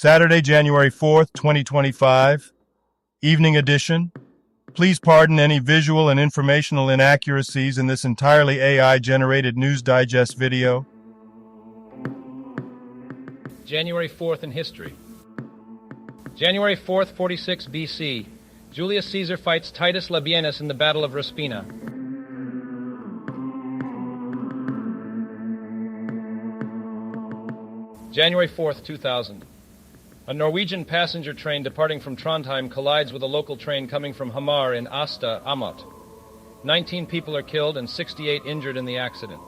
Saturday, January 4th, 2025, evening edition. Please pardon any visual and informational inaccuracies in this entirely AI-generated News Digest video. January 4th in history. January 4th, 46 BC. Julius Caesar fights Titus Labienus in the Battle of Raspina. January 4th, 2000. A Norwegian passenger train departing from Trondheim collides with a local train coming from Hamar in Asta, Amat. 19 people are killed and 68 injured in the accident.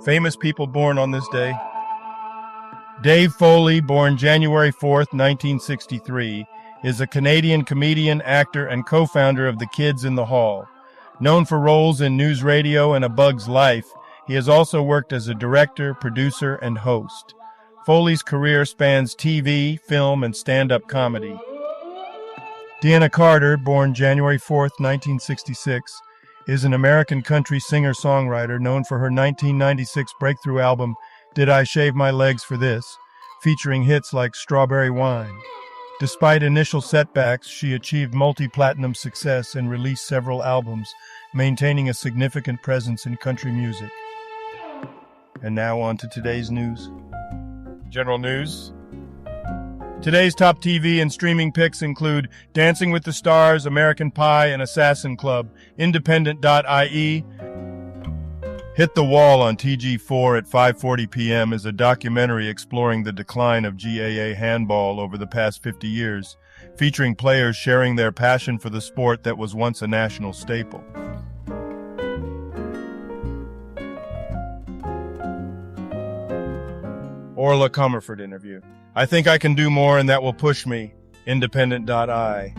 Famous people born on this day. Dave Foley, born January 4th, 1963, is a Canadian comedian, actor, and co-founder of The Kids in the Hall. Known for roles in News Radio and A Bug's Life, he has also worked as a director, producer, and host. Foley's career spans TV, film, and stand-up comedy. Deanna Carter, born January 4th, 1966, is an American country singer-songwriter known for her 1996 breakthrough album, Did I Shave My Legs for This?, featuring hits like Strawberry Wine. Despite initial setbacks, she achieved multi-platinum success and released several albums, maintaining a significant presence in country music. And now on to today's news. General news. Today's top TV and streaming picks include Dancing with the Stars, American Pie, and Assassin Club. Independent.ie. Hit the Wall on TG4 at 5:40 p.m. is a documentary exploring the decline of GAA handball over the past 50 years, featuring players sharing their passion for the sport that was once a national staple. Orla Comerford interview. I think I can do more and that will push me. Independent.I.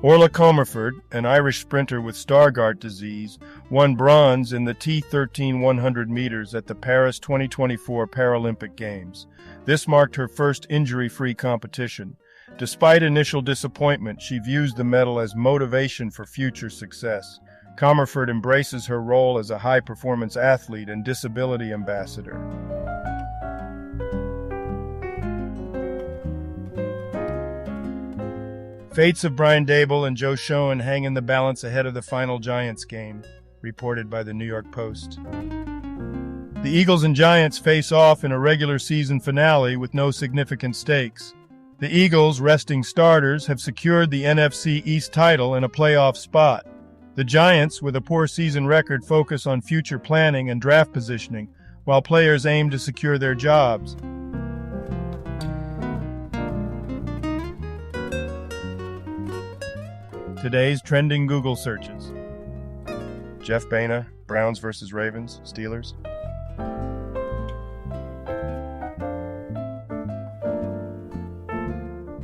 Orla Comerford, an Irish sprinter with Stargardt disease, won bronze in the T13 100 meters at the Paris 2024 Paralympic Games. This marked her first injury-free competition. Despite initial disappointment, she views the medal as motivation for future success. Comerford embraces her role as a high-performance athlete and disability ambassador. Fates of Brian Daboll and Joe Schoen hang in the balance ahead of the final Giants game, reported by the New York Post. The Eagles and Giants face off in a regular season finale with no significant stakes. The Eagles, resting starters, have secured the NFC East title and a playoff spot. The Giants, with a poor season record, focus on future planning and draft positioning, while players aim to secure their jobs. Today's trending Google searches. Jeff Baena, Browns versus Ravens, Steelers.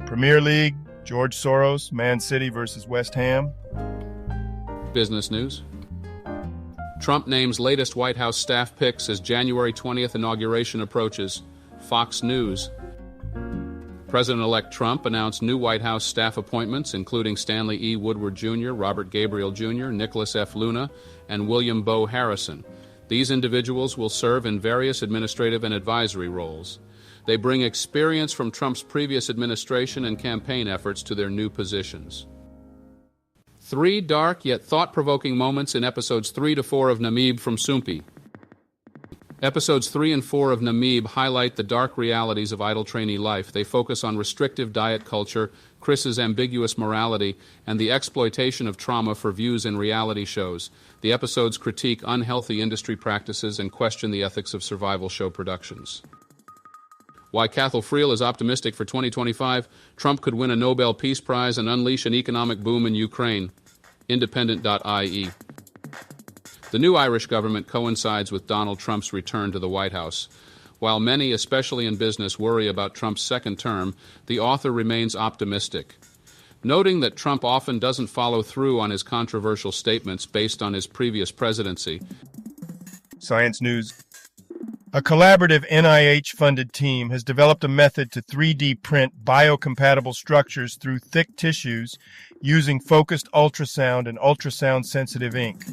Premier League, George Soros, Man City versus West Ham. Business news. Trump names latest White House staff picks as January 20th inauguration approaches. Fox News. President-elect Trump announced new White House staff appointments, including Stanley E. Woodward Jr., Robert Gabriel Jr., Nicholas F. Luna, and William Bo Harrison. These individuals will serve in various administrative and advisory roles. They bring experience from Trump's previous administration and campaign efforts to their new positions. 3 dark yet thought-provoking moments in episodes 3 to 4 of Namib from Soompi. Episodes 3 and 4 of Namib highlight the dark realities of idle trainee life. They focus on restrictive diet culture, Chris's ambiguous morality, and the exploitation of trauma for views in reality shows. The episodes critique unhealthy industry practices and question the ethics of survival show productions. Why Cathal Friel is optimistic for 2025, Trump could win a Nobel Peace Prize and unleash an economic boom in Ukraine. Independent.ie. The new Irish government coincides with Donald Trump's return to the White House. While many, especially in business, worry about Trump's second term, the author remains optimistic. Noting that Trump often doesn't follow through on his controversial statements based on his previous presidency. Science News. A collaborative NIH-funded team has developed a method to 3D print biocompatible structures through thick tissues using focused ultrasound and ultrasound-sensitive ink.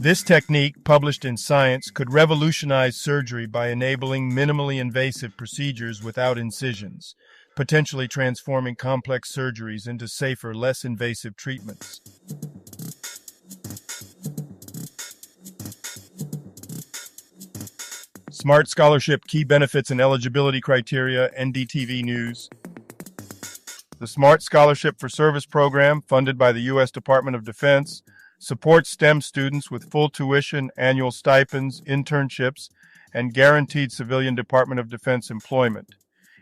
This technique, published in Science, could revolutionize surgery by enabling minimally invasive procedures without incisions, potentially transforming complex surgeries into safer, less invasive treatments. Smart Scholarship Key Benefits and Eligibility Criteria, NDTV News. The Smart Scholarship for Service program, funded by the U.S. Department of Defense, supports STEM students with full tuition, annual stipends, internships, and guaranteed civilian Department of Defense employment.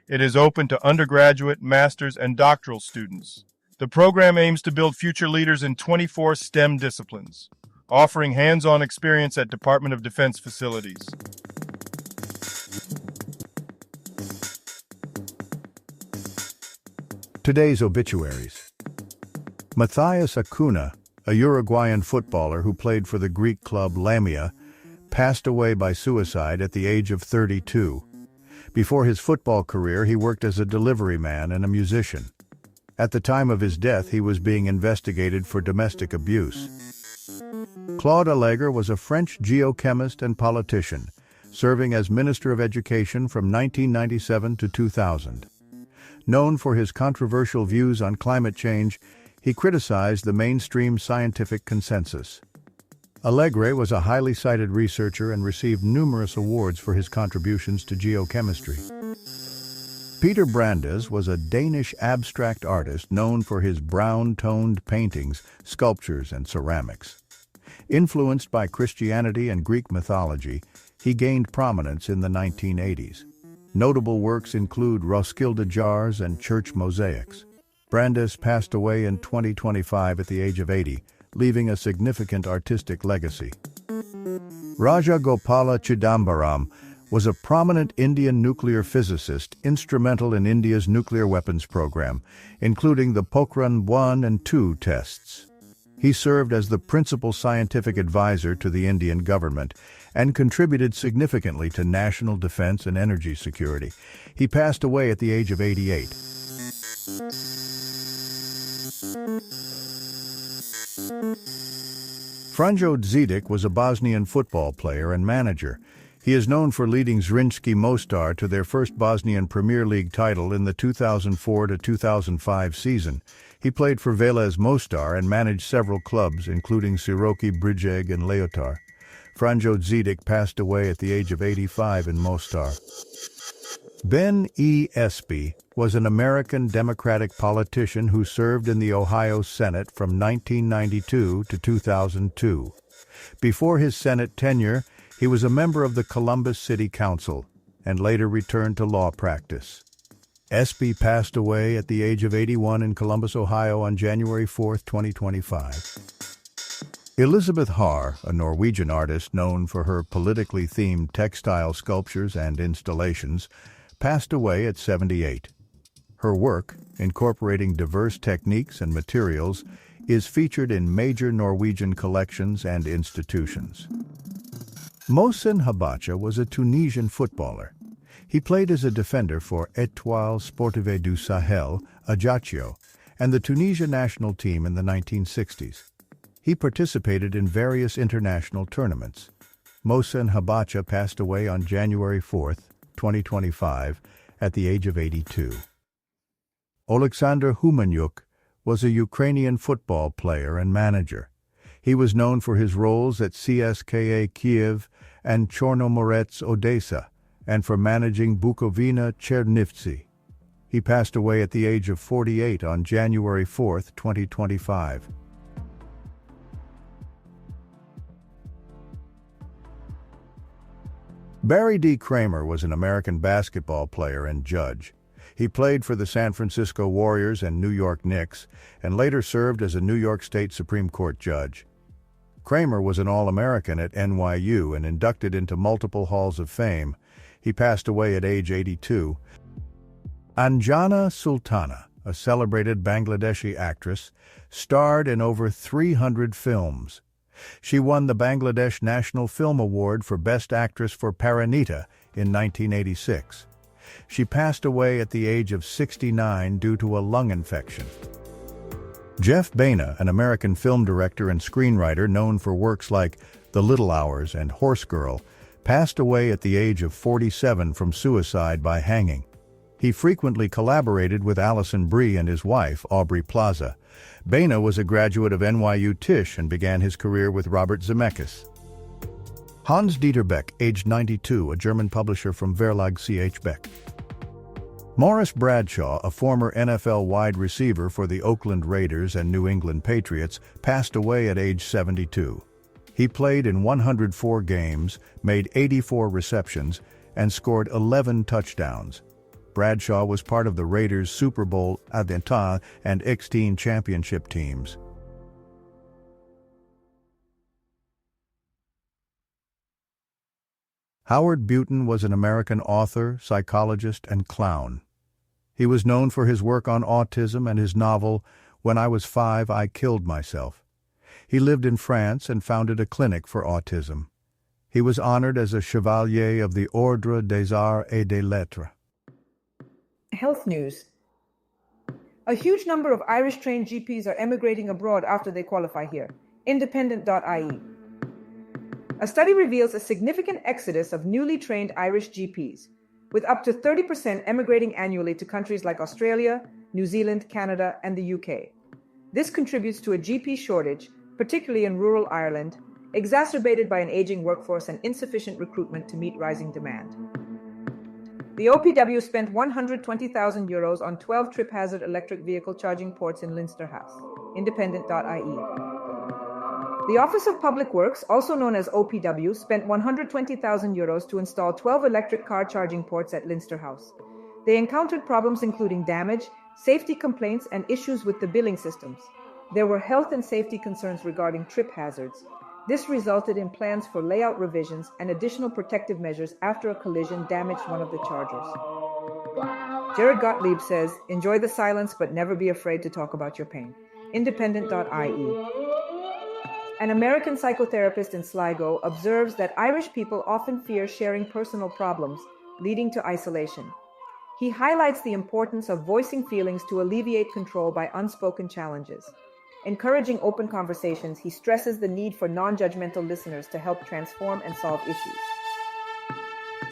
It is open to undergraduate, master's, and doctoral students. The program aims to build future leaders in 24 STEM disciplines, offering hands-on experience at Department of Defense facilities. Today's obituaries. Matthias Acuna, a Uruguayan footballer who played for the Greek club Lamia, passed away by suicide at the age of 32. Before his football career, he worked as a delivery man and a musician. At the time of his death, he was being investigated for domestic abuse. Claude Allègre was a French geochemist and politician, serving as Minister of Education from 1997 to 2000. Known for his controversial views on climate change, he criticized the mainstream scientific consensus. Allègre was a highly cited researcher and received numerous awards for his contributions to geochemistry. Peter Brandes was a Danish abstract artist known for his brown-toned paintings, sculptures, and ceramics. Influenced by Christianity and Greek mythology, he gained prominence in the 1980s. Notable works include Roskilde jars and church mosaics. Brandes passed away in 2025 at the age of 80, leaving a significant artistic legacy. Raja Gopala Chidambaram was a prominent Indian nuclear physicist instrumental in India's nuclear weapons program, including the Pokhran 1 and 2 tests. He served as the principal scientific advisor to the Indian government and contributed significantly to national defense and energy security. He passed away at the age of 88. Franjo Zedic was a Bosnian football player and manager. He is known for leading Zrinjski Mostar to their first Bosnian Premier League title in the 2004-2005 season. He played for Velez Mostar and managed several clubs, including Siroki Brijeg and Leotar. Franjo Zedic passed away at the age of 85 in Mostar. Ben E. Espy was an American Democratic politician who served in the Ohio Senate from 1992 to 2002. Before his Senate tenure, he was a member of the Columbus City Council and later returned to law practice. Espy passed away at the age of 81 in Columbus, Ohio on January 4, 2025. Elizabeth Haar, a Norwegian artist known for her politically themed textile sculptures and installations, passed away at 78. Her work, incorporating diverse techniques and materials, is featured in major Norwegian collections and institutions. Mohsen Habacha was a Tunisian footballer. He played as a defender for Étoile Sportive du Sahel, Ajaccio, and the Tunisia national team in the 1960s. He participated in various international tournaments. Mohsen Habacha passed away on January 4, 2025, at the age of 82. Oleksandr Humanyuk was a Ukrainian football player and manager. He was known for his roles at CSKA Kiev and Chornomorets Odessa, and for managing Bukovina Chernivtsi. He passed away at the age of 48 on January 4, 2025. Barry D. Kramer was an American basketball player and judge. He played for the San Francisco Warriors and New York Knicks, and later served as a New York State Supreme Court judge. Kramer was an All-American at NYU and inducted into multiple halls of fame. He passed away at age 82. Anjana Sultana, a celebrated Bangladeshi actress, starred in over 300 films. She won the Bangladesh National Film Award for Best Actress for Paranita in 1986. She passed away at the age of 69 due to a lung infection. Jeff Baena, an American film director and screenwriter known for works like The Little Hours, and Horse Girl, passed away at the age of 47 from suicide by hanging. He frequently collaborated with Alison Brie and his wife, Aubrey Plaza. Boehner was a graduate of NYU Tisch and began his career with Robert Zemeckis. Hans-Dieter Beck, aged 92, a German publisher from Verlag CH Beck. Morris Bradshaw, a former NFL wide receiver for the Oakland Raiders and New England Patriots, passed away at age 72. He played in 104 games, made 84 receptions, and scored 11 touchdowns. Bradshaw was part of the Raiders' Super Bowl XVIII and XVIII championship teams. Howard Butin was an American author, psychologist, and clown. He was known for his work on autism and his novel, When I Was 5, I Killed Myself. He lived in France and founded a clinic for autism. He was honored as a Chevalier of the Ordre des Arts et des Lettres. Health news. A huge number of Irish-trained GPs are emigrating abroad after they qualify here. Independent.ie. A study reveals a significant exodus of newly trained Irish GPs, with up to 30% emigrating annually to countries like Australia, New Zealand, Canada, and the UK. This contributes to a GP shortage, particularly in rural Ireland, exacerbated by an aging workforce and insufficient recruitment to meet rising demand. The OPW spent €120,000 on 12 trip-hazard electric vehicle charging ports in Leinster House. Independent.ie. The Office of Public Works, also known as OPW, spent €120,000 to install 12 electric car charging ports at Leinster House. They encountered problems including damage, safety complaints, and issues with the billing systems. There were health and safety concerns regarding trip hazards. This resulted in plans for layout revisions and additional protective measures after a collision damaged one of the chargers. Jared Gottlieb says, "Enjoy the silence, but never be afraid to talk about your pain." Independent.ie. An American psychotherapist in Sligo observes that Irish people often fear sharing personal problems, leading to isolation. He highlights the importance of voicing feelings to alleviate control by unspoken challenges. Encouraging open conversations, he stresses the need for non-judgmental listeners to help transform and solve issues.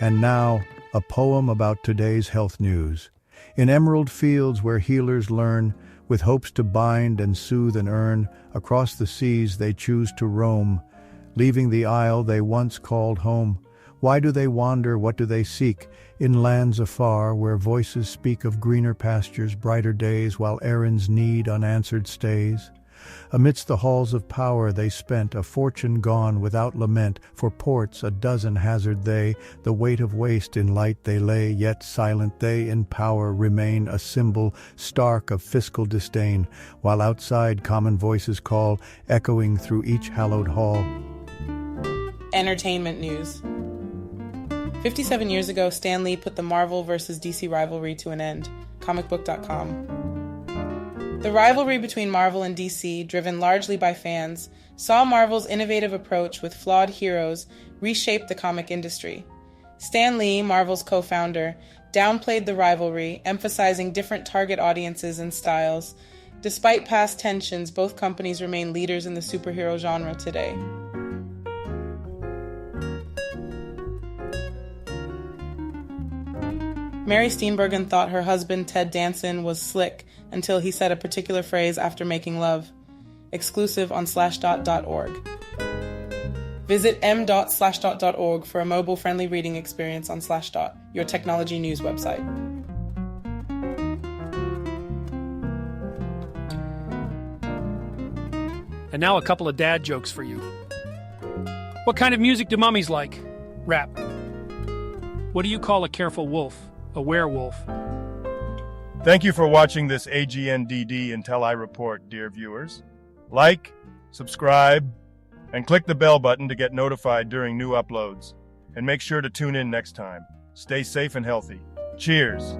And now, a poem about today's health news. In emerald fields where healers learn, with hopes to bind and soothe and earn, across the seas they choose to roam, leaving the isle they once called home. Why do they wander? What do they seek? In lands afar, where voices speak of greener pastures, brighter days, while errands need unanswered stays. Amidst the halls of power they spent, a fortune gone without lament. For ports a dozen hazard they, the weight of waste in light they lay. Yet silent they in power remain, a symbol stark of fiscal disdain, while outside common voices call, echoing through each hallowed hall. Entertainment news. 57 years ago, Stan Lee put the Marvel vs. DC rivalry to an end. Comicbook.com. The rivalry between Marvel and DC, driven largely by fans, saw Marvel's innovative approach with flawed heroes reshape the comic industry. Stan Lee, Marvel's co-founder, downplayed the rivalry, emphasizing different target audiences and styles. Despite past tensions, both companies remain leaders in the superhero genre today. Mary Steenburgen thought her husband Ted Danson was slick until he said a particular phrase after making love. Exclusive on slashdot.org. Visit m.slashdot.org for a mobile-friendly reading experience on Slashdot, your technology news website. And now a couple of dad jokes for you. What kind of music do mummies like? Rap. What do you call a careful wolf? A werewolf. Thank you for watching this AGNDD IntelliReport, dear viewers. Like, subscribe, and click the bell button to get notified during new uploads. And make sure to tune in next time. Stay safe and healthy. Cheers!